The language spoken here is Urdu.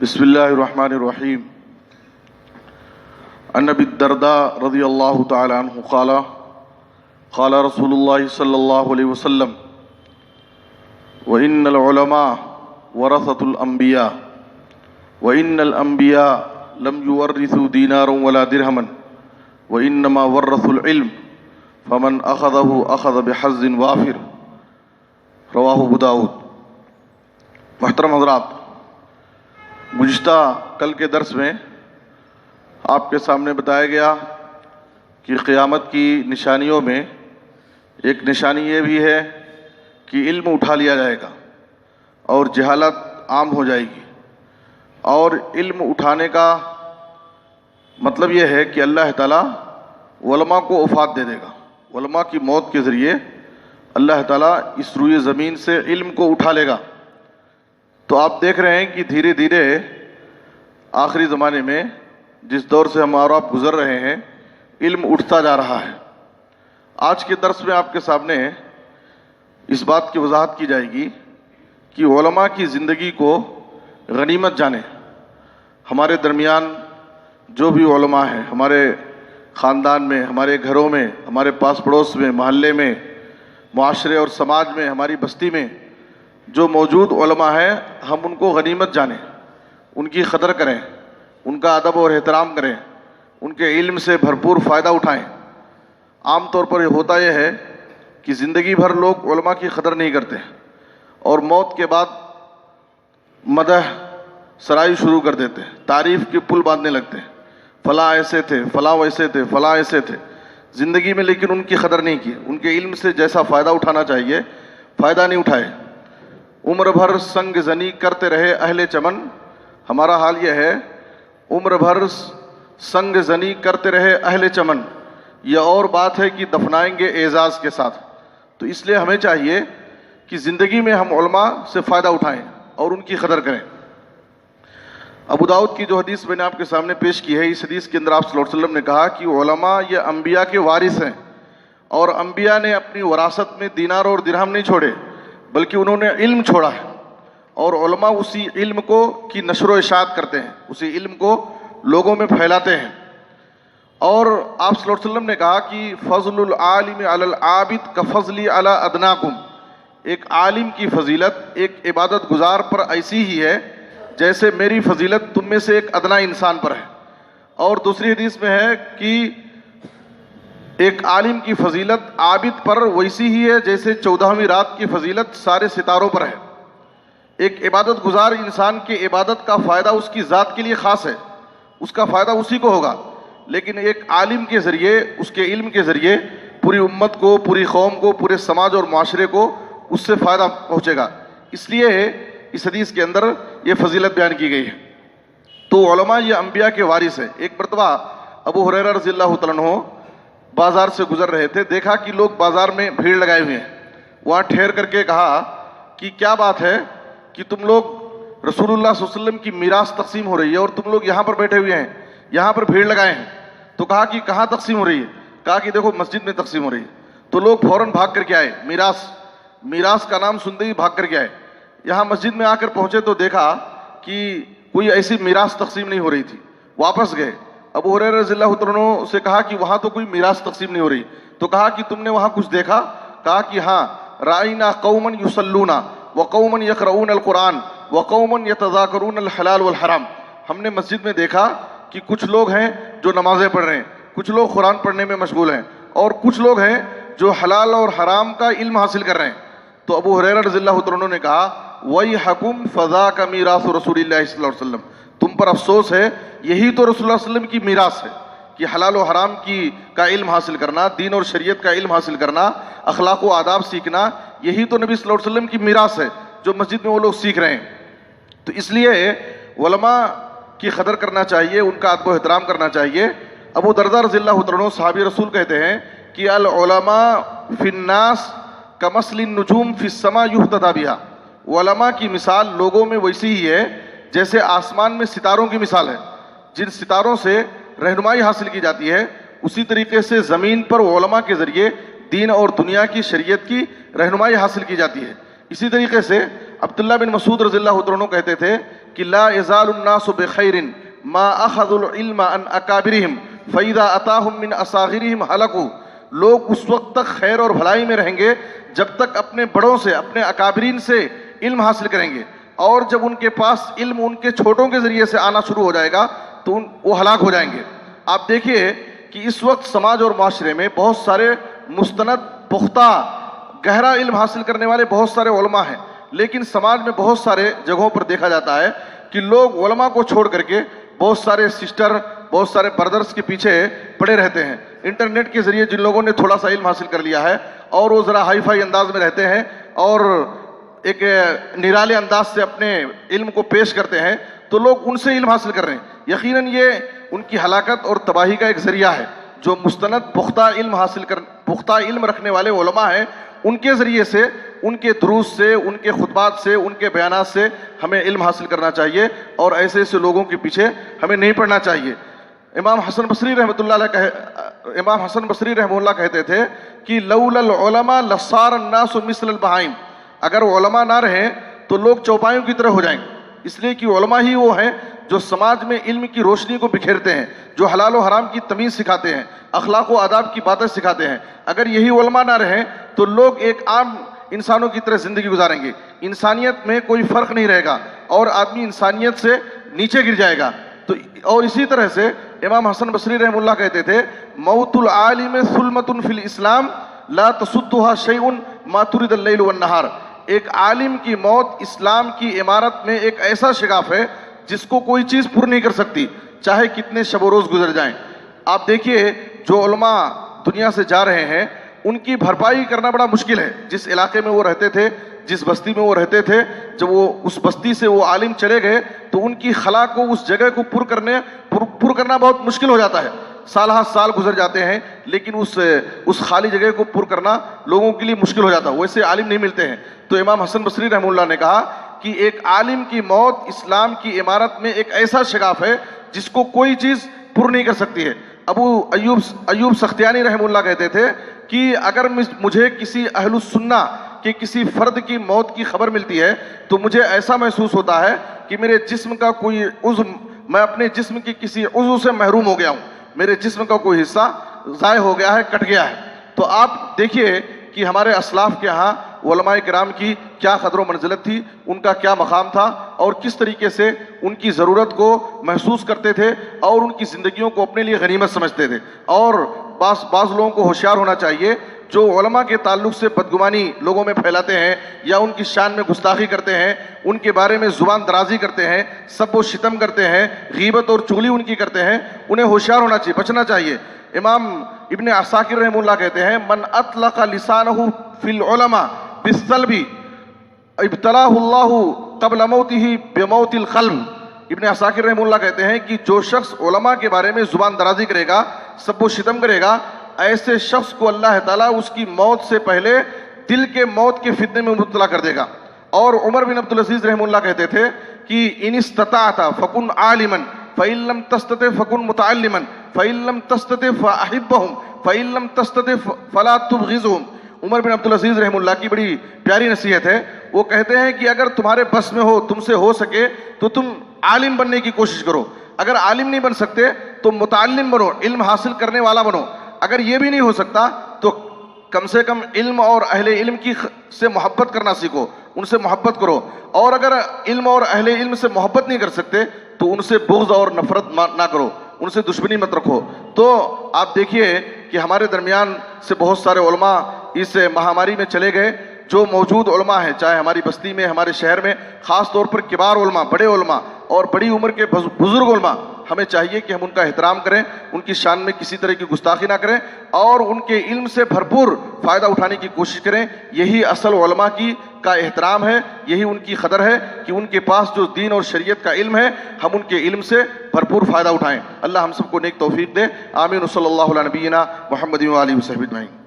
بسم اللہ الرحمن الرحیم. عن ابی الدرداء رضی اللہ تعالی عنہ قال قال رسول اللہ صلی اللہ علیہ وسلم وَإِنَّ الْعُلَمَاءَ وَرَثَةُ الْأَنْبِيَاءِ وَإِنَّ الْأَنْبِيَاءَ لَمْ يُوَرِّثُوا دِينَارًا وَلَا دِرْهَمًا وَإِنَّمَا وَرَّثُوا الْعِلْمَ فَمَنْ أَخَذَهُ أَخَذَ بِحَظٍّ وَافِرٍ. رواہ ابو داؤد. محترم حضرات، گزشتہ کل کے درس میں آپ کے سامنے بتایا گیا کہ قیامت کی نشانیوں میں ایک نشانی یہ بھی ہے کہ علم اٹھا لیا جائے گا اور جہالت عام ہو جائے گی. اور علم اٹھانے کا مطلب یہ ہے کہ اللہ تعالیٰ علماء کو وفات دے دے گا. علماء کی موت کے ذریعے اللہ تعالیٰ اس روئے زمین سے علم کو اٹھا لے گا. تو آپ دیکھ رہے ہیں کہ دھیرے دھیرے آخری زمانے میں جس دور سے ہم اور آپ گزر رہے ہیں، علم اٹھتا جا رہا ہے. آج کے درس میں آپ کے سامنے اس بات کی وضاحت کی جائے گی کہ علماء کی زندگی کو غنیمت جانیں. ہمارے درمیان جو بھی علماء ہیں، ہمارے خاندان میں، ہمارے گھروں میں، ہمارے پاس پڑوس میں، محلے میں، معاشرے اور سماج میں، ہماری بستی میں جو موجود علماء ہیں، ہم ان کو غنیمت جانیں، ان کی قدر کریں، ان کا ادب اور احترام کریں، ان کے علم سے بھرپور فائدہ اٹھائیں. عام طور پر ہوتا یہ ہے کہ زندگی بھر لوگ علماء کی قدر نہیں کرتے اور موت کے بعد مدح سرائی شروع کر دیتے ہیں، تعریف کے پل باندھنے لگتے ہیں. فلاں ایسے تھے، فلاں ویسے تھے، فلاں ایسے تھے زندگی میں، لیکن ان کی قدر نہیں کی. ان کے علم سے جیسا فائدہ اٹھانا چاہیے فائدہ نہیں اٹھائے. عمر بھر سنگ زنی کرتے رہے اہل چمن. ہمارا حال یہ ہے، عمر بھر سنگ زنی کرتے رہے اہل چمن. یہ اور بات ہے کہ دفنائیں گے اعزاز کے ساتھ. تو اس لیے ہمیں چاہیے کہ زندگی میں ہم علماء سے فائدہ اٹھائیں اور ان کی قدر کریں. ابو داؤد کی جو حدیث میں نے آپ کے سامنے پیش کی ہے، اس حدیث کے اندر آپ صلی اللہ علیہ وسلم نے کہا کہ علماء یہ انبیاء کے وارث ہیں، اور انبیاء نے اپنی وراثت میں دینار اور درہم نہیں چھوڑے بلکہ انہوں نے علم چھوڑا ہے. اور علماء اسی علم کو کی نشر و اشاعت کرتے ہیں، اسی علم کو لوگوں میں پھیلاتے ہیں. اور آپ صلی اللہ علیہ وسلم نے کہا کہ فضل العالم علی العابد کفضلی علی ادناکم. ایک عالم کی فضیلت ایک عبادت گزار پر ایسی ہی ہے جیسے میری فضیلت تم میں سے ایک ادنا انسان پر ہے. اور دوسری حدیث میں ہے کہ ایک عالم کی فضیلت عابد پر ویسی ہی ہے جیسے 14ویں رات کی فضیلت سارے ستاروں پر ہے. ایک عبادت گزار انسان کی عبادت کا فائدہ اس کی ذات کے لیے خاص ہے، اس کا فائدہ اسی کو ہوگا، لیکن ایک عالم کے ذریعے، اس کے علم کے ذریعے پوری امت کو، پوری قوم کو، پورے سماج اور معاشرے کو اس سے فائدہ پہنچے گا. اس لیے اس حدیث کے اندر یہ فضیلت بیان کی گئی ہے. تو علماء یہ انبیاء کے وارث ہیں. ایک مرتبہ ابو ہریرہ رضی اللہ تعالیٰ عنہ بازار سے گزر رہے تھے، دیکھا کہ لوگ بازار میں بھیڑ لگائے ہوئے ہیں. وہاں ٹھہر کر کے کہا کہ کیا بات ہے کہ تم لوگ رسول اللہ صلی اللہ علیہ وسلم کی میراث تقسیم ہو رہی ہے اور تم لوگ یہاں پر بیٹھے ہوئے ہیں، یہاں پر بھیڑ لگائے ہیں. تو کہا کہ کہاں تقسیم ہو رہی ہے؟ کہا کہ دیکھو مسجد میں تقسیم ہو رہی ہے. تو لوگ فوراً بھاگ کر کے آئے، میراث کا نام سنتے ہی بھاگ کر کے آئے. یہاں مسجد میں آ کر پہنچے تو دیکھا کہ کوئی ایسی میراث تقسیم نہیں ہو رہی تھی. واپس گئے. ابو ہریرہ رضی اللہ عنہ سے کہا کہ وہاں تو کوئی میراث تقسیم نہیں ہو رہی. تو کہا کہ تم نے وہاں کچھ دیکھا؟ کہا کہ ہاں، رائنا قوما یصلون وقوما یقرؤون القرآن وقوما یتذاکرون الحلال والحرام. ہم نے مسجد میں دیکھا کہ کچھ لوگ ہیں جو نمازیں پڑھ رہے ہیں، کچھ لوگ قرآن پڑھنے میں مشغول ہیں، اور کچھ لوگ ہیں جو حلال اور حرام کا علم حاصل کر رہے ہیں. تو ابو ہریرہ رضی اللہ عنہ نے کہا وَيْحَكُمْ فَذَاكَ مِيرَاثُ رَسُولِ اللَّهِ صلی اللہ علیہ وسلم. تم پر افسوس ہے، یہی تو رسول اللہ صلی اللہ علیہ وسلم کی میراث ہے کہ حلال و حرام کا علم حاصل کرنا، دین اور شریعت کا علم حاصل کرنا، اخلاق و آداب سیکھنا، یہی تو نبی صلی اللہ علیہ وسلم کی میراث ہے جو مسجد میں وہ لوگ سیکھ رہے ہیں. تو اس لیے علماء کی قدر کرنا چاہیے، ان کا ادب و احترام کرنا چاہیے. ابو درداء رضی اللہ عنہ صحابی رسول کہتے ہیں کہ العلماء فی الناس کمثل النجوم فی السماء یہتدی بہا. علماء کی مثال لوگوں میں ویسی ہی ہے جیسے آسمان میں ستاروں کی مثال ہے. جن ستاروں سے رہنمائی حاصل کی جاتی ہے، اسی طریقے سے زمین پر علماء کے ذریعے دین اور دنیا کی شریعت کی رہنمائی حاصل کی جاتی ہے. اسی طریقے سے عبداللہ بن مسعود رضی اللہ عنہ کہتے تھے کہ لا یزال الناس بخیر ما اخذوا العلم عن اکابرہم فاذا اتاہم من اصاغرہم ہلکوا، لوگ اس وقت تک خیر اور بھلائی میں رہیں گے جب تک اپنے بڑوں سے، اپنے اکابرین سے علم حاصل کریں گے، اور جب ان کے پاس علم ان کے چھوٹوں کے ذریعے سے آنا شروع ہو جائے گا تو وہ ہلاک ہو جائیں گے۔ آپ دیکھیے کہ اس وقت سماج اور معاشرے میں بہت سارے مستند، پختہ، گہرا علم حاصل کرنے والے بہت سارے علماء ہیں، لیکن سماج میں بہت سارے جگہوں پر دیکھا جاتا ہے کہ لوگ علماء کو چھوڑ کر کے بہت سارے سسٹر، بہت سارے بردرز کے پیچھے پڑے رہتے ہیں۔ انٹرنیٹ کے ذریعے جن لوگوں نے تھوڑا سا علم حاصل کر لیا ہے اور وہ ذرا ہائی فائی انداز میں رہتے ہیں اور ایک نرالے انداز سے اپنے علم کو پیش کرتے ہیں، تو لوگ ان سے علم حاصل کر رہے ہیں۔ یقیناً یہ ان کی ہلاکت اور تباہی کا ایک ذریعہ ہے۔ جو مستند پختہ علم رکھنے والے علماء ہیں، ان کے ذریعے سے، ان کے دروس سے، ان کے خطبات سے، ان کے بیانات سے ہمیں علم حاصل کرنا چاہیے، اور ایسے ایسے لوگوں کے پیچھے ہمیں نہیں پڑنا چاہیے۔ امام حسن بصری رحمہ اللہ کہتے تھے کہ لولا العلماء لصار الناس مثل البہائم، اگر علماء نہ رہیں تو لوگ چوپایوں کی طرح ہو جائیں گے، اس لیے کہ علماء ہی وہ ہیں جو سماج میں علم کی روشنی کو بکھیرتے ہیں، جو حلال و حرام کی تمیز سکھاتے ہیں، اخلاق و آداب کی باتیں سکھاتے ہیں۔ اگر یہی علماء نہ رہیں تو لوگ ایک عام انسانوں کی طرح زندگی گزاریں گے، انسانیت میں کوئی فرق نہیں رہے گا اور آدمی انسانیت سے نیچے گر جائے گا۔ تو اور اسی طرح سے امام حسن بصری رحمہ اللہ کہتے تھے موت العالم ثلمۃ فی الاسلام لا تصدها شیء ما ترد اللیل والنہار، ایک عالم کی موت اسلام کی عمارت میں ایک ایسا شگاف ہے جس کو کوئی چیز پر نہیں کر سکتی، چاہے کتنے شب و روز گزر جائیں۔ آپ دیکھیے جو علماء دنیا سے جا رہے ہیں ان کی بھرپائی کرنا بڑا مشکل ہے۔ جس علاقے میں وہ رہتے تھے، جس بستی میں وہ رہتے تھے، جب وہ اس بستی سے وہ عالم چلے گئے تو ان کی خلا کو، اس جگہ کو پر کرنا بہت مشکل ہو جاتا ہے۔ سال ہر سال گزر جاتے ہیں لیکن اس خالی جگہ کو پر کرنا لوگوں کے لیے مشکل ہو جاتا ہے، ویسے عالم نہیں ملتے ہیں۔ تو امام حسن بصری رحمہ اللہ نے کہا کہ ایک عالم کی موت اسلام کی عمارت میں ایک ایسا شگاف ہے جس کو کوئی چیز پر نہیں کر سکتی ہے۔ ابو ایوب سختیانی رحمہ اللہ کہتے تھے کہ اگر مجھے کسی اہل السنہ کہ کسی فرد کی موت کی خبر ملتی ہے تو مجھے ایسا محسوس ہوتا ہے کہ میرے جسم کا کوئی عضو، میں اپنے جسم کے کسی عضو سے محروم ہو گیا ہوں، میرے جسم کا کوئی حصہ ضائع ہو گیا ہے، کٹ گیا ہے۔ تو آپ دیکھیے کہ ہمارے اسلاف کے ہاں علماء کرام کی کیا قدر و منزلت تھی، ان کا کیا مقام تھا، اور کس طریقے سے ان کی ضرورت کو محسوس کرتے تھے اور ان کی زندگیوں کو اپنے لیے غنیمت سمجھتے تھے۔ اور بعض لوگوں کو ہوشیار ہونا چاہیے جو علماء کے تعلق سے بدگمانی لوگوں میں پھیلاتے ہیں یا ان کی شان میں گستاخی کرتے ہیں، ان کے بارے میں زبان درازی کرتے ہیں، سب و شتم کرتے ہیں، غیبت اور چغلی ان کی کرتے ہیں، انہیں ہوشیار ہونا چاہیے، بچنا چاہیے۔ امام ابن عساکر رحمہ اللہ کہتے ہیں من اطلق لسانہ فی العلماء بالسلب ابتلاہ اللہ قبل موتہ بموت القلب۔ ابن عساکر رحمہ اللہ کہتے ہیں کہ جو شخص علماء کے بارے میں زبان درازی کرے گا، سب و شتم کرے گا، ایسے شخص کو اللہ تعالیٰ اس کی موت سے پہلے دل کے موت کے فتنے میں مبتلا کر دے گا۔ اور عمر بن عبدالعزیز رحمہ اللہ کہتے تھے کہ ان استطاعت فکن عالما فإن لم تستطع فکن متعلما فإن لم تستطع فأحبهم فإن لم تستطع فلا تبغضهم۔ عمر بن عبدالعزیز رحمہ اللہ کی بڑی پیاری نصیحت ہے، وہ کہتے ہیں کہ اگر تمہارے بس میں ہو، تم سے ہو سکے تو تم عالم بننے کی کوشش کرو، اگر عالم نہیں بن سکتے تو متعلم بنو، علم حاصل کرنے والا بنو، اگر یہ بھی نہیں ہو سکتا تو کم سے کم علم اور اہل علم سے محبت کرنا سیکھو، ان سے محبت کرو، اور اگر علم اور اہل علم سے محبت نہیں کر سکتے تو ان سے بغض اور نفرت نہ کرو، ان سے دشمنی مت رکھو۔ تو آپ دیکھیے کہ ہمارے درمیان سے بہت سارے علماء اس مہاماری میں چلے گئے، جو موجود علماء ہیں چاہے ہماری بستی میں، ہمارے شہر میں، خاص طور پر کبار علماء، بڑے علماء اور بڑی عمر کے بزرگ علماء، ہمیں چاہیے کہ ہم ان کا احترام کریں، ان کی شان میں کسی طرح کی گستاخی نہ کریں اور ان کے علم سے بھرپور فائدہ اٹھانے کی کوشش کریں۔ یہی اصل علماء کا احترام ہے، یہی ان کی قدر ہے کہ ان کے پاس جو دین اور شریعت کا علم ہے، ہم ان کے علم سے بھرپور فائدہ اٹھائیں۔ اللہ ہم سب کو نیک توفیق دے، آمین۔ صلی اللہ علیہ نبینا محمد و آلہ وصحبہ اجمعین۔